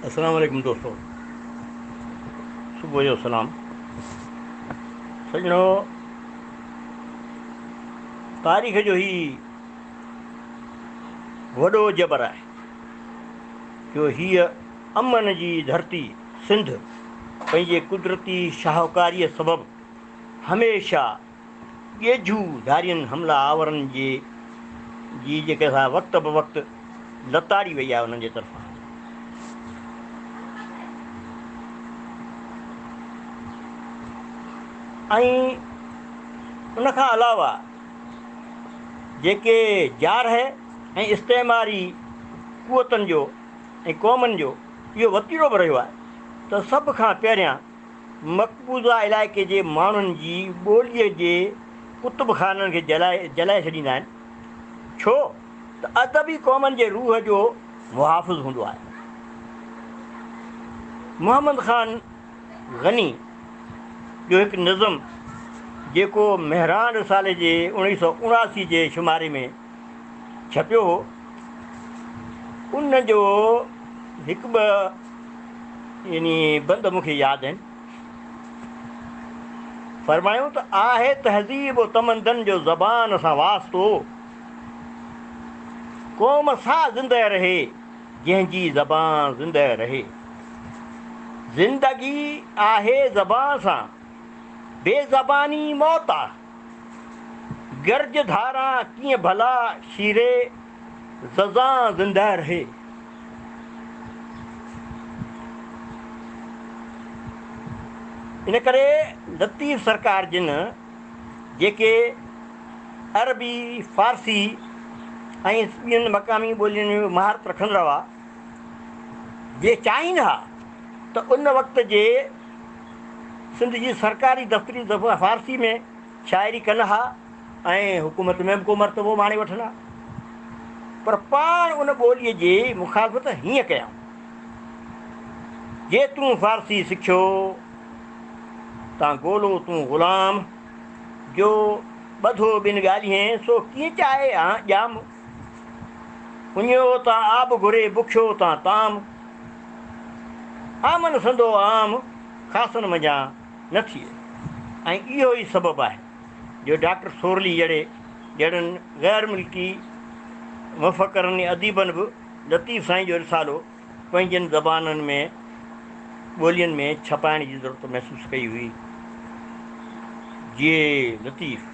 अस्सलाम वालेकुम दोस्तों, सुबुह जो सलाम। सजणो, तारीख़ जो ही वॾो जबर आहे जो हीअ अमन जी धरती सिंध पंहिंजे कुदरती शाहूकारीअ सबबु हमेशह ॻेझू धारियुनि हमला आवरनि जी जेके असां वक़्त ब वक़्तु लताड़ी वई आहे उन्हनि जे तरफ़ां। ऐं उनखां अलावा जेके ॼारह ऐं इस्तेमारी क़ुवतनि जो ऐं क़ौमनि जो इहो वतीरो बि रहियो आहे त सभ खां पहिरियां मक़बूज़ा इलाइक़े जे माण्हुनि जी ॿोलीअ जे कुतुबखाननि खे जलाए छॾींदा आहिनि, छो त अदबी क़ौमनि जे रूह जो मुहाफ़िज़ हूंदो आहे। मोहम्मद ख़ान ग़नी जो हिकु निज़म जेको मेहरान साल जे 1979 जे शुमारे में छपियो हो, उन जो हिकु ॿ यानी बंद मूंखे यादि आहिनि। फरमायूं त आहे तहज़ीब तमंदन जो ज़बान सां वास्तो, क़ौम सा ज़िंदह रहे जंहिंजी ज़बान ज़िंदह रहे। ज़िंदगी आहे ज़बान सां, बेज़बानी मौत आहे। गर्ज धारा कीअं भला शीरे ज़ज़ां ज़िंदह रहे। इन करे लतीफ़ सरकार जिन जेके अरबी फ़ारसी ऐं ॿियनि मक़ामी ॿोलियुनि में महारत रखंदड़ हुआ, जे चाहिनि हा त उन वक़्त जे सिंध जी सरकारी दफ़्तरी फ़ारसी में शाइरी कनि हा ऐं हुकूमत में बि को मर्तबो माणे वठंदा, पर पाण उन ॿोलीअ जी मुखालफ़त हीअं कयूं, जे तूं फ़ारसी सिखियो तां ॻोल्हो तूं ग़ुलाम, जो ॿधो ॿिनि ॻाल्हियूं सो कीअं चाहे ॼाम। पुञियो तां आब घुरे बुखियो तां ताम, आमन संदो आम ख़ासनि मञा न थिए। ऐं इहो ई सबबु आहे जो डॉक्टर सोरली जहिड़नि ग़ैर मुल्की मुफ़करनि अदीबनि बि लतीफ़ साईं जो रिसालो पंहिंजनि ज़बाननि में ॿोलियुनि में छपाइण जी ज़रूरत महसूसु कई हुई। जीअं लतीफ़